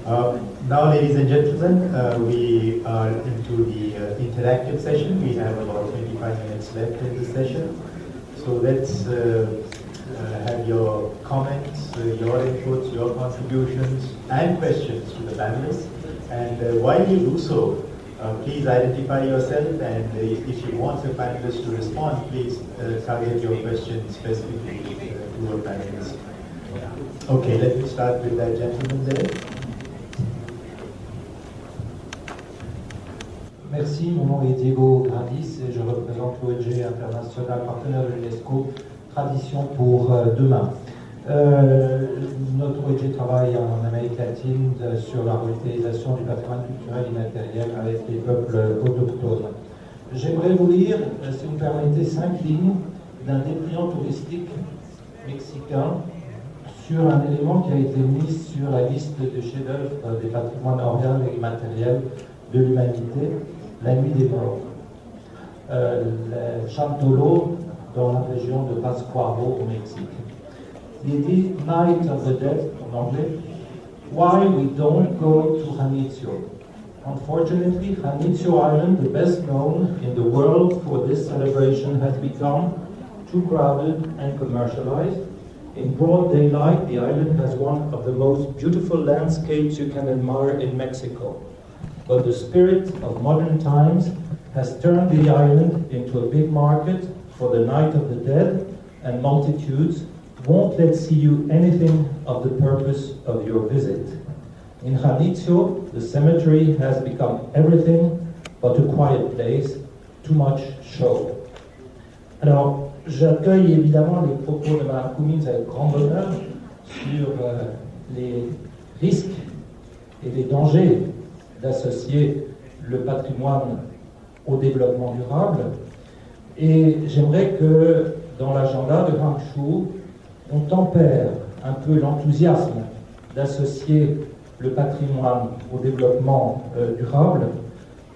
Now, ladies and gentlemen, we are into the interactive session. We have about 25 minutes left in the session. So let's have your comments, your inputs, your contributions, and questions to the panelists. And while you do so, please identify yourself, and if you want the panelists to respond, please target your question specifically to a panelist. Okay, let me start with that gentleman there. Merci, mon nom est Diego Gradis et je représente l'ONG international partenaire de l'UNESCO Tradition pour demain. Notre ONG travaille en Amérique latine sur la revitalisation du patrimoine culturel immatériel avec les peuples autochtones. J'aimerais vous lire, si vous me permettez, 5 lignes d'un dépliant touristique mexicain sur un élément qui a été mis sur la liste de chefs-d'œuvre des patrimoines originels et immatériels de l'humanité, la Nuit des Morts. Le Chantolo, dans la région de Pátzcuaro, au Mexique. Il dit Night of the Dead en anglais. Why we don't go to Janitzio? Unfortunately, Janitzio Island, the best known in the world for this celebration, has become too crowded and commercialized. In broad daylight, the island has one of the most beautiful landscapes you can admire in Mexico. But the spirit of modern times has turned the island into a big market for the Night of the Dead, and multitudes won't let see you anything of the purpose of your visit. In Janitzio, the cemetery has become everything but a quiet place, too much show. Alors, j'accueille évidemment les propos de Mme Cummins avec grand bonheur sur les risques et les dangers d'associer le patrimoine au développement durable. Et j'aimerais que dans l'agenda de Hangzhou, on tempère un peu l'enthousiasme d'associer le patrimoine au développement durable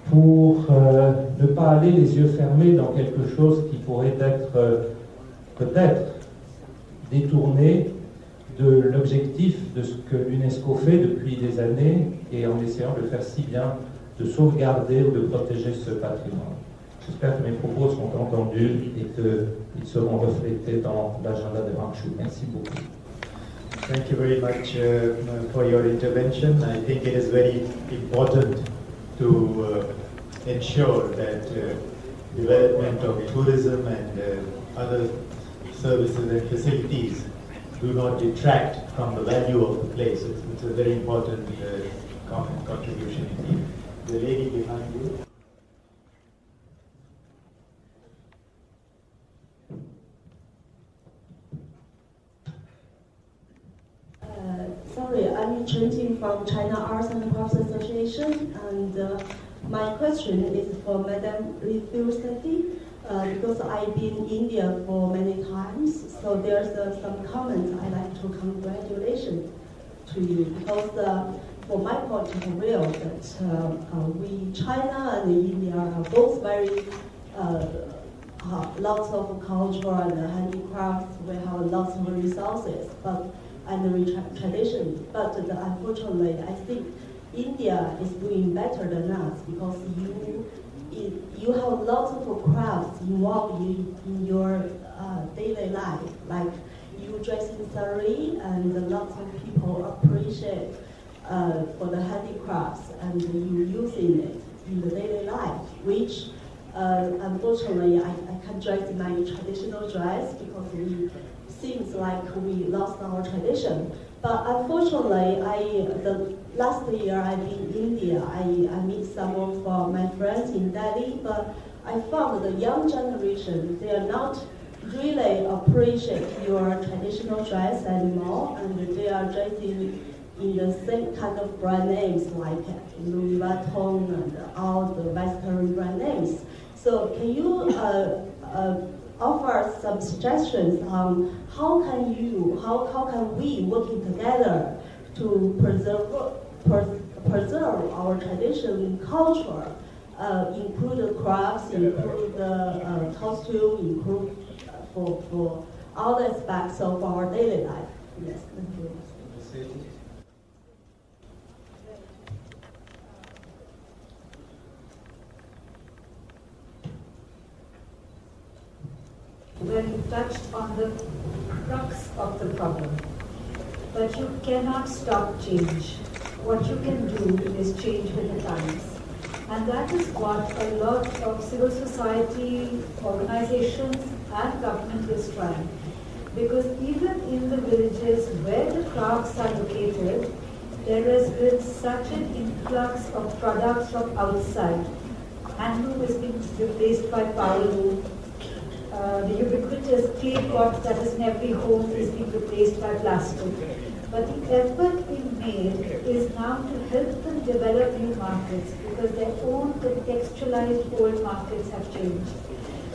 pour ne pas aller les yeux fermés dans quelque chose qui pourrait être peut-être détourné de l'objectif de ce que l'UNESCO fait depuis des années et en essayant de faire si bien de sauvegarder ou de protéger ce patrimoine. J'espère que mes propos seront entendus et qu'ils seront reflétés dans l'agenda de Hangzhou. Merci beaucoup. Thank you very much for your intervention. I think it is very important to ensure that development of tourism and other services and facilities do not detract from the value of the place. It's a very important contribution indeed. The lady behind you. Sorry, I'm Chen Jing from China Arts and Crafts Association, and my question is for Madame Rifurstati, because I've been in India for many times, so there's some comments I'd like to congratulate to you, because for my point of view, that China and India are both very lots of culture and handicrafts. We have lots of resources, and tradition. But unfortunately, I think India is doing better than us because you have lots of crafts involved in your daily life, like you dress in sari, and lots of people appreciate for the handicrafts, and you using it in the daily life, which unfortunately I can't dress in my traditional dress because seems like we lost our tradition. But unfortunately, the last year I've been in India, I meet some of my friends in Delhi, but I found the young generation, they are not really appreciate your traditional dress anymore, and they are dressing in the same kind of brand names like Louis Vuitton and all the Western brand names. So can you offer some suggestions on how can we working together to preserve our tradition culture, include the crafts, include the costume, include for all aspects of our daily life. Yes, thank you. where you touched on the crux of the problem. But you cannot stop change. What you can do is change with the times. And that is what a lot of civil society organizations and government is trying. Because even in the villages where the crafts are located, there has been such an influx of products from outside. Handloom has been replaced by power loom. The ubiquitous clay pot that is in every home is being replaced by plastic. But the effort being made is now to help them develop new markets because their own contextualized old markets have changed.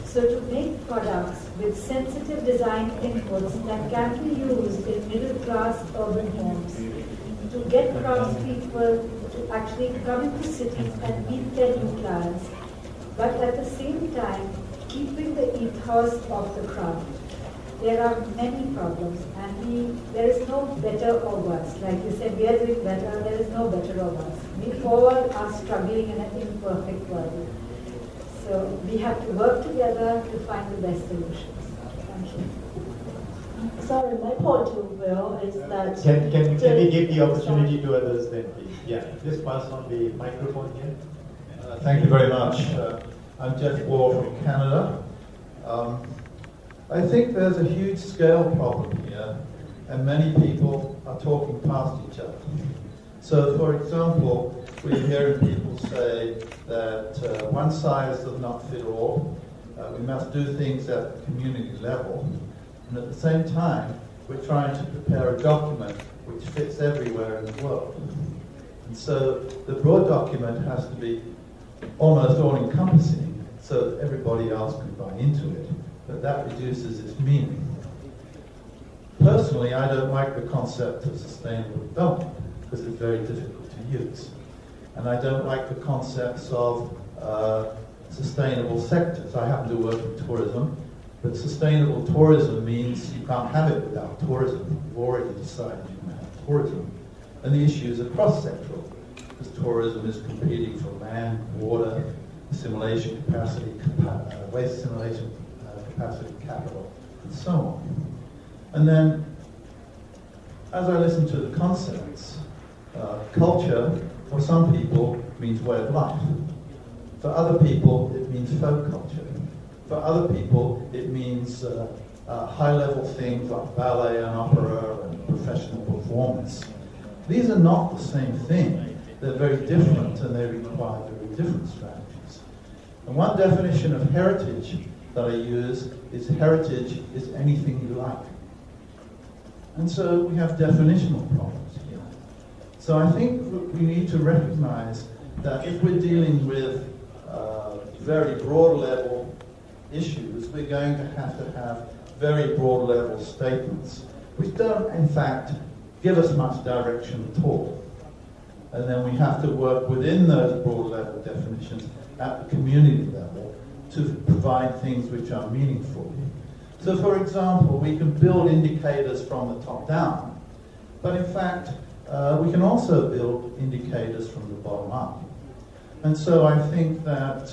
So to make products with sensitive design inputs that can be used in middle-class urban homes, to get craftspeople to actually come into cities and meet their new clients, but at the same time, keeping the ethos of the craft. There are many problems, and there is no better or worse. Like you said, we are doing better, there is no better or worse. We all are struggling in an imperfect world. So we have to work together to find the best solutions. Thank you. Sorry, my point to Will is that... Can we give the opportunity to others then, please? Yeah, just pass on the microphone here. Thank you very much. I'm Jeff Wall from Canada. I think there's a huge scale problem here, and many people are talking past each other. So, for example, we're hearing people say that one size does not fit all. We must do things at the community level. And at the same time, we're trying to prepare a document which fits everywhere in the world. And so the broad document has to be almost all-encompassing so that everybody else can buy into it. But that reduces its meaning. Personally, I don't like the concept of sustainable development because it's very difficult to use. And I don't like the concepts of sustainable sectors. I happen to work in tourism, but sustainable tourism means you can't have it without tourism. You've already decided you can have tourism. And the issues are cross-sectoral, because tourism is competing for land, water, assimilation capacity, waste assimilation capacity, capital, and so on. And then, as I listen to the concepts, culture, for some people, means way of life. For other people, it means folk culture. For other people, it means high-level things like ballet and opera and professional performance. These are not the same thing. They're very different, and they require very different strategies. And one definition of heritage that I use is heritage is anything you like. And so we have definitional problems here. So I think we need to recognize that if we're dealing with very broad level issues, we're going to have very broad level statements, which don't in fact give us much direction at all. And then we have to work within those broad level definitions at the community level to provide things which are meaningful. So for example, we can build indicators from the top down, but in fact, we can also build indicators from the bottom up. And so I think that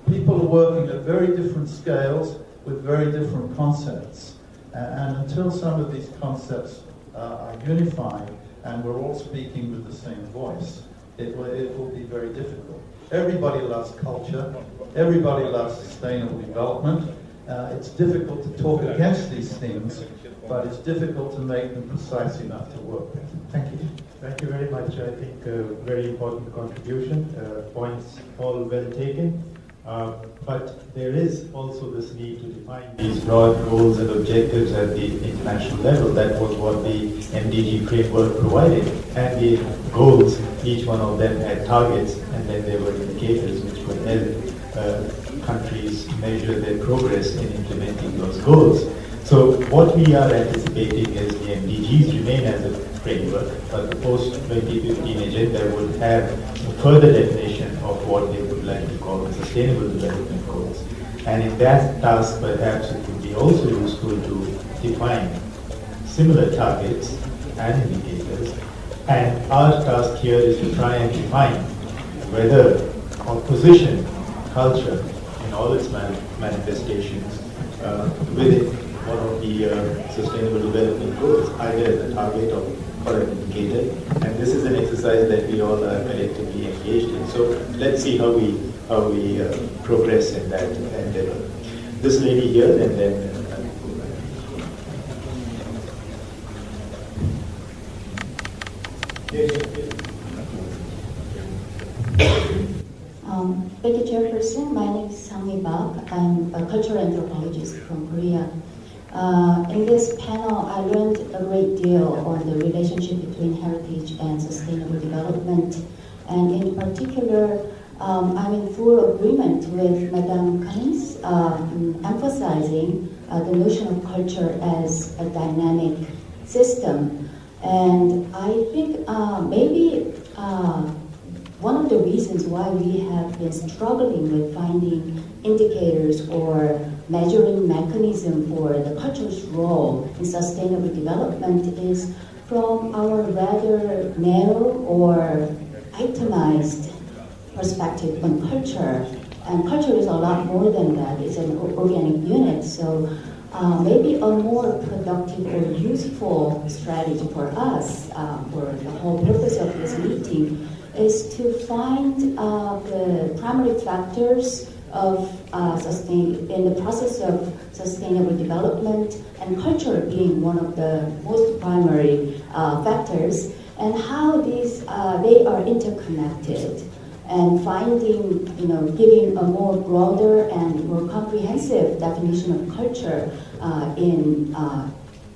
people are working at very different scales with very different concepts. And until some of these concepts are unified and we're all speaking with the same voice, it will be very difficult. Everybody loves culture. Everybody loves sustainable development. It's difficult to talk against these things, but it's difficult to make them precise enough to work with. Thank you. Thank you very much. I think a very important contribution. Points all well taken. But there is also this need to define these broad goals and objectives at the international level. That was what the MDG framework provided. And the goals, each one of them had targets, and then there were indicators which would help countries measure their progress in implementing those goals. So what we are anticipating is the MDGs remain as a framework, but the post-2015 agenda would have a further definition of what they would like to call the Sustainable Development Goals. And in that task, perhaps it would be also useful to define similar targets and indicators. And our task here is to try and define whether opposition culture in all its manifestations within one of the Sustainable Development Goals, either as a target or an indicator. And this is an exercise that we all are collectively engaged in. So let's see how we progress in that endeavor. This lady here, and then. Thank you, Chairperson. My name is Sang-hee Park. I'm a cultural anthropologist from Korea. In this panel, I learned a great deal on the relationship between heritage and sustainable development. And in particular, I'm in full agreement with Madame Cummings emphasizing the notion of culture as a dynamic system. And I think maybe one of the reasons why we have been struggling with finding indicators or measuring mechanism for the culture's role in sustainable development is from our rather narrow or itemized perspective on culture. And culture is a lot more than that. It's an organic unit. So maybe a more productive or useful strategy for us, for the whole purpose of this meeting, is to find the primary factors of in the process of sustainable development, and culture being one of the most primary factors, and how these they are interconnected, and finding, giving a more broader and more comprehensive definition of culture in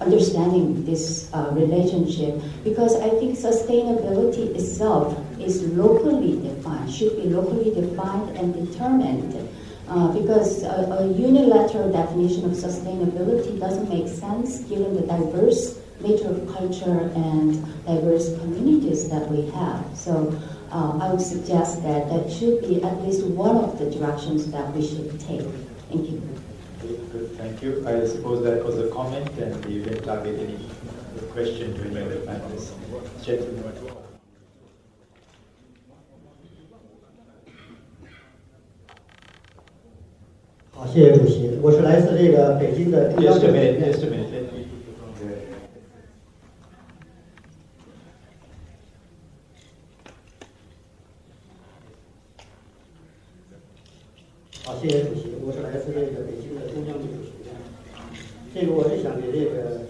understanding this relationship, because I think sustainability itself is locally defined, should be locally defined and determined, because a unilateral definition of sustainability doesn't make sense given the diverse nature of culture and diverse communities that we have. So I would suggest that that should be at least one of the directions that we should take. Thank you. Good, thank you. I suppose that was a comment, and you didn't target any question to any of the panelists. Gentlemen. 好，谢谢主席。我是来自这个北京的中央 Just a minute. Let me. 好，谢谢主席。我是来自这个北京的中央美术学院。这个我是想给这个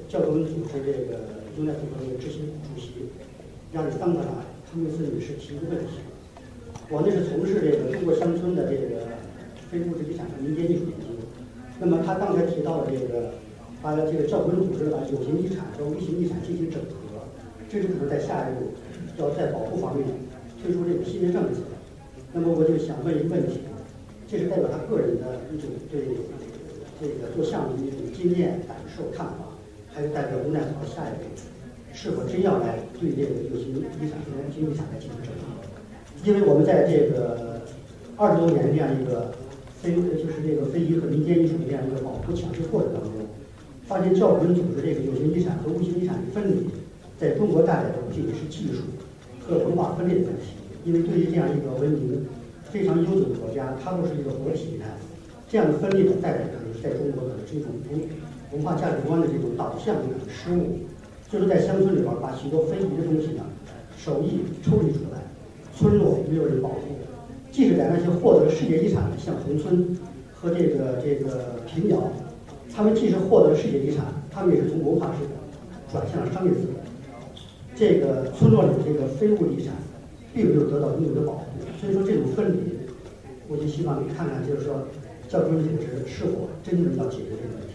教科文组织这个UNESCO的执行主席亚历桑德拉·康明斯女士提一个问题。我呢是从事这个中国乡村的这个非物质遗产和民间艺术研究。那么他刚才提到了这个，把这个教科文组织把有形遗产和无形遗产进行整合，这是可能在下一步要在保护方面推出这个新的政策。那么我就想问一个问题，这是代表他个人的一种对这个做项目的一种经验、感受、看法，还是代表UNESCO下一步是否真要来对这个有形遗产和无形遗产来进行整合？因为我们在这个20多年这样一个非遗和民间艺术的这样一个保护强制过程当中，发现教科文组织这个有形遗产和无形遗产的分离，在中国带来的不仅仅是技术和文化分裂的问题，因为对于这样一个文明非常悠久的国家，它都是一个活体呢，这样的分裂的带来可能是在中国可能是一种文化价值观的这种导向的失误，就是在乡村里边把许多非遗的东西呢手艺抽离出来，村落没有人保护。即使在那些获得世界遗产的，像宏村和这个平遥，他们即使获得了世界遗产，他们也是从文化市场转向了商业资本。这个村落里的这个非物质遗产，并没有得到应有的保护。所以说这种分离，我就希望你看看，就是说教科文组织是否真正要解决这个问题。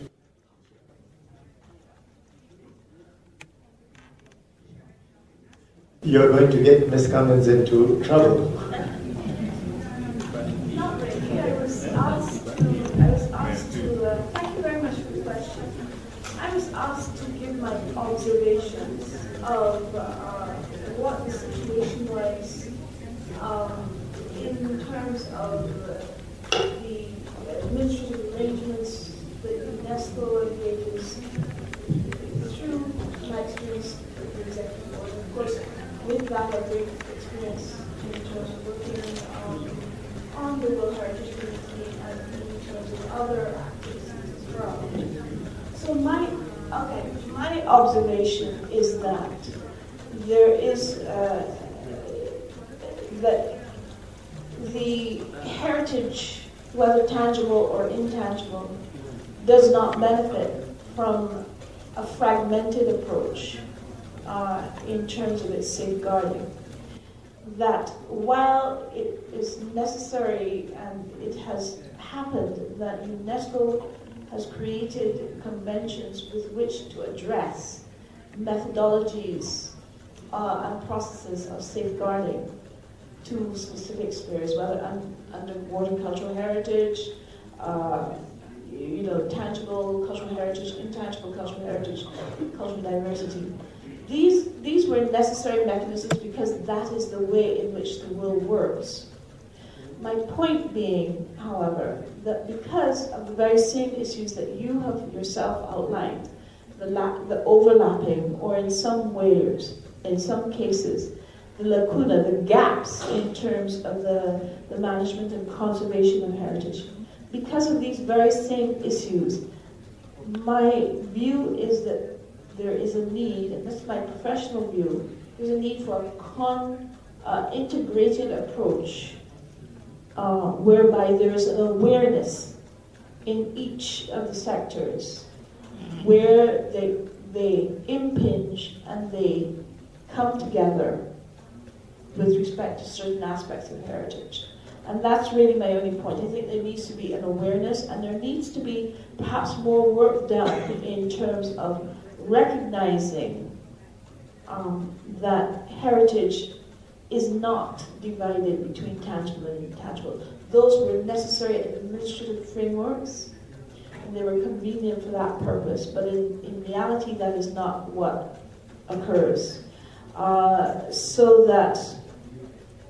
You're going to get Ms. Cummins into trouble. Not really. I was asked to thank you very much for the question. I was asked to give my observations of what the situation was in terms of the administrative arrangements that UNESCO engages through my experience with the executive board. Of course, with that, I great experience in terms of working on the World Heritage Committee and in terms of other activities as well. So my observation is that there is that the heritage, whether tangible or intangible, does not benefit from a fragmented approach in terms of its safeguarding. That while it is necessary and it has happened that UNESCO has created conventions with which to address methodologies and processes of safeguarding to specific spheres, whether under cultural heritage, tangible cultural heritage, intangible cultural heritage, cultural diversity. These were necessary mechanisms because that is the way in which the world works. My point being, however, that because of the very same issues that you have yourself outlined, the overlapping, or in some ways, in some cases, the lacuna, the gaps in terms of the management and conservation of heritage, because of these very same issues, my view is that there is a need, and this is my professional view, there's a need for a integrated approach whereby there is an awareness in each of the sectors where they impinge and they come together with respect to certain aspects of heritage. And that's really my only point. I think there needs to be an awareness, and there needs to be perhaps more work done in terms of recognizing that heritage is not divided between tangible and intangible. Those were necessary administrative frameworks, and they were convenient for that purpose, but in reality that is not what occurs. So that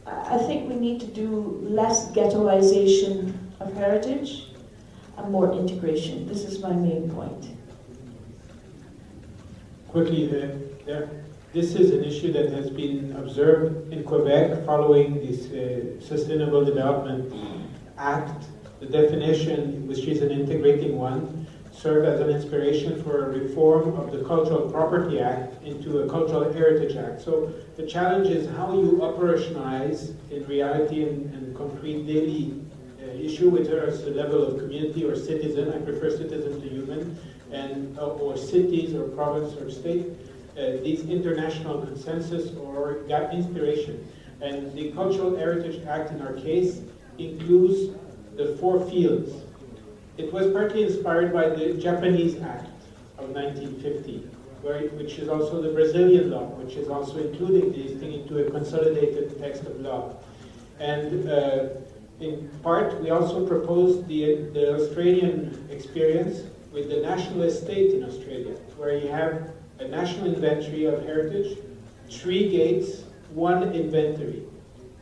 I think we need to do less ghettoization of heritage and more integration. This is my main point. Quickly, this is an issue that has been observed in Quebec following this Sustainable Development Act. The definition, which is an integrating one, served as an inspiration for a reform of the Cultural Property Act into a Cultural Heritage Act. So the challenge is how you operationalize in reality and concrete daily issue, whether it's the level of community or citizen. I prefer citizen to human, and or cities or province or state. These international consensus or gap inspiration. And the Cultural Heritage Act in our case includes the 4 fields. It was partly inspired by the Japanese Act of 1950, which is also the Brazilian law, which is also including these things into a consolidated text of law. And in part, we also proposed the Australian experience with the national estate in Australia, where you have a national inventory of heritage, 3 gates, 1 inventory,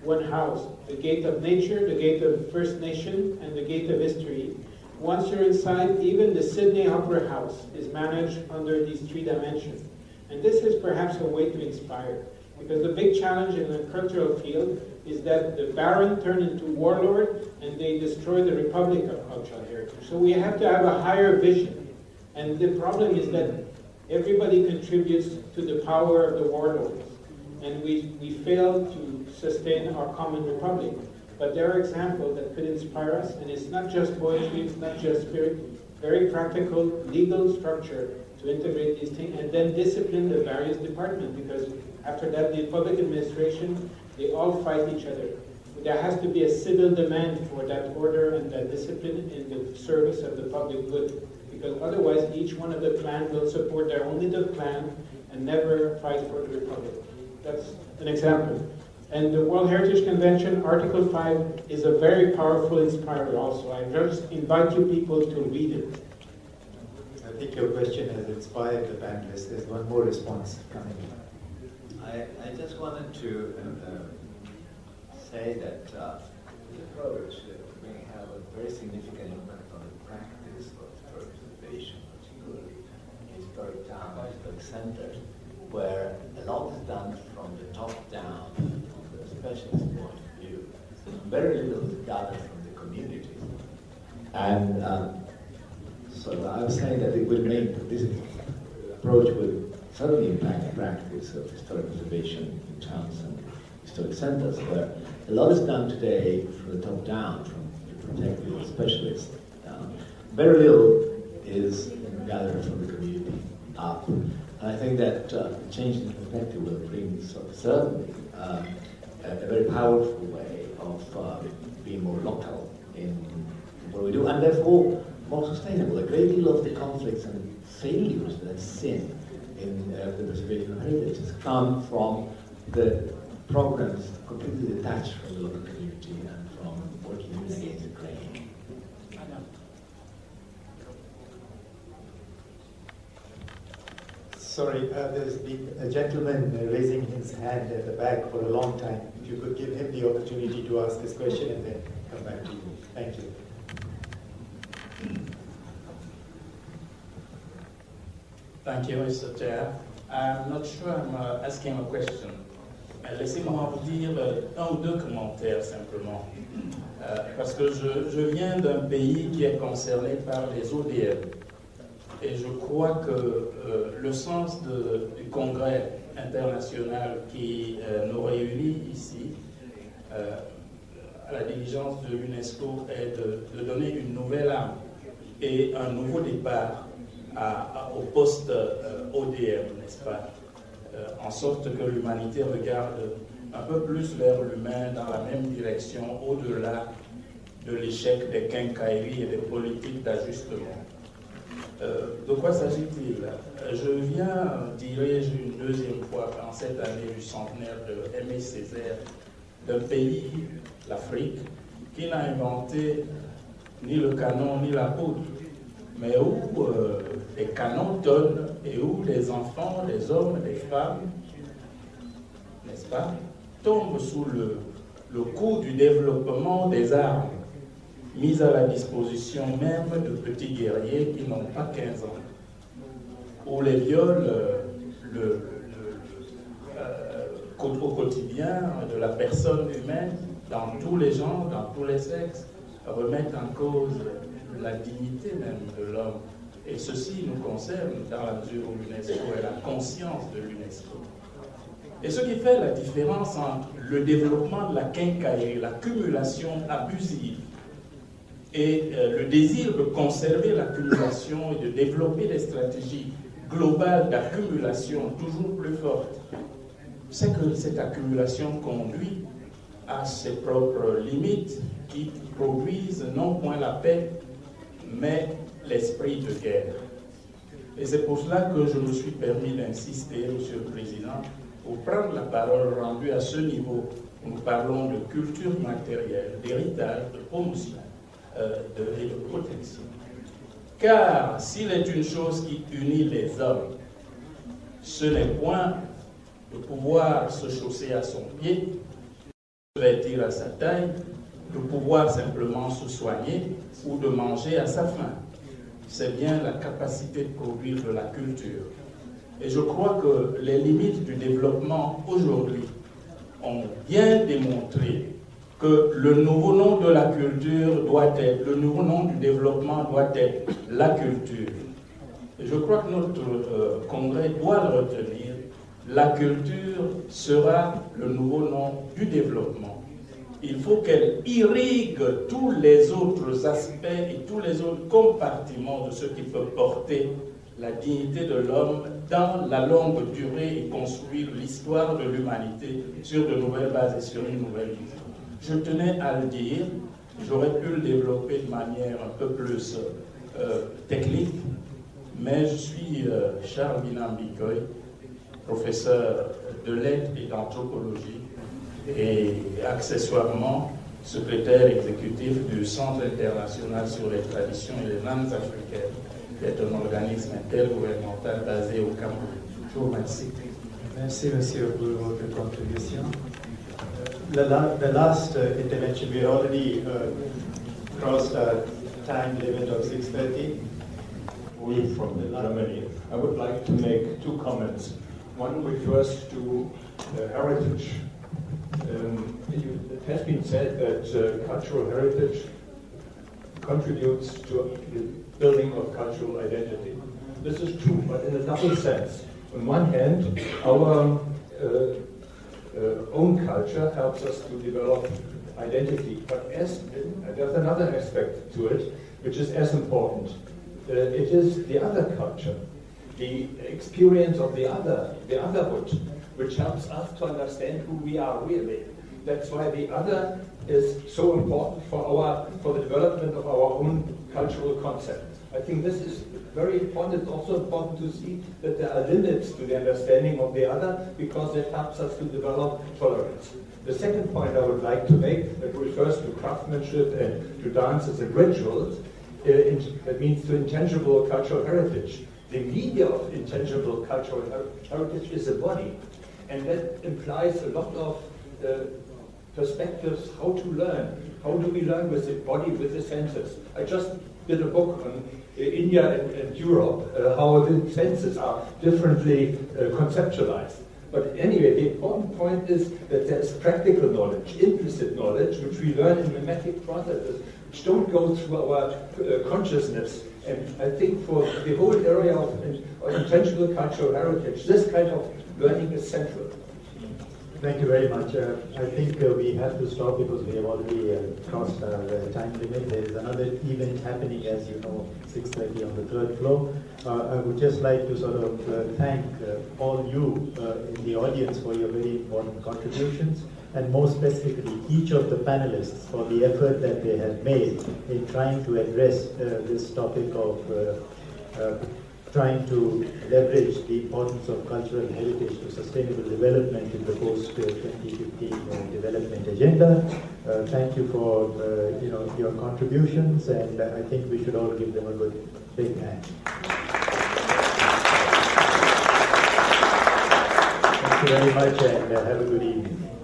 1 house, the gate of nature, the gate of First Nation, and the gate of history. Once you're inside, even the Sydney Opera House is managed under these 3 dimensions. And this is perhaps a way to inspire, because the big challenge in the cultural field is that the baron turn into warlord and they destroy the Republic of Cultural Heritage. So we have to have a higher vision. And the problem is that everybody contributes to the power of the warlords. And we fail to sustain our common republic. But there are examples that could inspire us, and it's not just poetry, it's not just spirit, very practical legal structure to integrate these things, and then discipline the various departments, because after that the public administration, they all fight each other. There has to be a civil demand for that order and that discipline in the service of the public good, because otherwise each one of the clans will support their own little clan and never fight for the republic. That's an example. And the World Heritage Convention, Article 5, is a very powerful inspirer also. I just invite you people to read it. I think your question has inspired the panelists. There's one more response coming in. I just wanted to say that the approach may have a very significant impact on the practice of preservation, particularly in historic towns, historic centers, where a lot is done from the top down, from the specialist point of view. very little is gathered from the community. And so I was saying that it would make this approach would certainly impact the practice of historic preservation in towns and historic centers, where a lot is done today from the top down, from the protective specialists down. Very little is gathered from the community up. And I think that change in perspective will bring certainly a very powerful way of being more local in what we do, and therefore more sustainable. A great deal of the conflicts and failures that I've seen in the preservation of heritage has come from the programs completely detached from the local community and from working against the grain. Sorry, there's been a gentleman raising his hand at the back for a long time. If you could give him the opportunity to ask his question and then come back to you. Thank you. Thank you, Mr. Chair. I'm not sure I'm asking a question. Laissez-moi vous dire un ou deux commentaires simplement. Parce que je viens d'un pays qui est concerné par les ODM. Et je crois que le sens du congrès international qui nous réunit ici, à la diligence de l'UNESCO, est de donner une nouvelle âme et un nouveau départ au poste ODM, n'est-ce pas? En sorte que l'humanité regarde un peu plus vers l'humain dans la même direction, au-delà de l'échec des quincailleries et des politiques d'ajustement. De quoi s'agit-il? Je viens diriger une deuxième fois en cette année du centenaire de Aimé Césaire d'un pays, l'Afrique, qui n'a inventé ni le canon ni la poudre, mais où les canons donnent et où les enfants, les hommes, les femmes, n'est-ce pas, tombent sous le coup du développement des armes mises à la disposition même de petits guerriers qui n'ont pas 15 ans, où les viols au quotidien de la personne humaine, dans tous les genres, dans tous les sexes, remettent en cause la dignité même de l'homme. Et ceci nous concerne dans la mesure où l'UNESCO est la conscience de l'UNESCO. Et ce qui fait la différence entre le développement de la quincaillerie, l'accumulation abusive, et le désir de conserver l'accumulation et de développer des stratégies globales d'accumulation toujours plus fortes, c'est que cette accumulation conduit à ses propres limites qui produisent non point la paix, mais l'esprit de guerre. Et c'est pour cela que je me suis permis d'insister, Monsieur le Président, pour prendre la parole rendue à ce niveau où nous parlons de culture matérielle, d'héritage, de promotion et de protection. Car s'il est une chose qui unit les hommes, ce n'est point de pouvoir se chausser à son pied, de vêtir à sa taille, de pouvoir simplement se soigner ou de manger à sa faim. C'est bien la capacité de produire de la culture. Et je crois que les limites du développement aujourd'hui ont bien démontré que le nouveau nom de la culture doit être, le nouveau nom du développement doit être la culture. Et je crois que notre congrès doit le retenir. La culture sera le nouveau nom du développement. Il faut qu'elle irrigue tous les autres aspects et tous les autres compartiments de ce qui peut porter la dignité de l'homme dans la longue durée et construire l'histoire de l'humanité sur de nouvelles bases et sur une nouvelle vision. Je tenais à le dire, j'aurais pu le développer de manière un peu plus technique, mais je suis Charles Binambikoy, professeur de lettres et d'anthropologie, et accessoirement secrétaire exécutif du Centre international sur les traditions et les langues africaines, qui est un organisme intergouvernemental basé au Cameroun. Je vous remercie. Merci, Monsieur, pour votre contribution. The last intervention, we already crossed our time limit of 6:30. We from Germany. I would like to make two comments. One refers to heritage. It has been said that cultural heritage contributes to the building of cultural identity. This is true, but in a double sense. On one hand, our own culture helps us to develop identity, but there's another aspect to it, which is as important. It is the other culture, the experience of the otherhood, which helps us to understand who we are really. That's why the other is so important for the development of our own cultural concept. I think this is very important. It's also important to see that there are limits to the understanding of the other, because it helps us to develop tolerance. The second point I would like to make, that refers to craftsmanship and to dances and rituals, that means to intangible cultural heritage. The media of intangible cultural heritage is the body, and that implies a lot of perspectives, how to learn. How do we learn with the body, with the senses? I just did a book on India and Europe, how the senses are differently conceptualized. But anyway, the important point is that there's practical knowledge, implicit knowledge, which we learn in mimetic processes, which don't go through our consciousness. And I think for the whole area of intentional cultural heritage, this kind of learning is central. Thank you very much. I think we have to stop because we have already crossed our time limit. There is another event happening, as you know, 6:30 on the 3rd floor. I would just like to sort of thank all you in the audience for your very important contributions, and more specifically each of the panelists for the effort that they have made in trying to address this topic of trying to leverage the importance of cultural heritage to sustainable development in the post-2015 development agenda. Thank you for your contributions, and I think we should all give them a good big hand. Thank you very much, and have a good evening.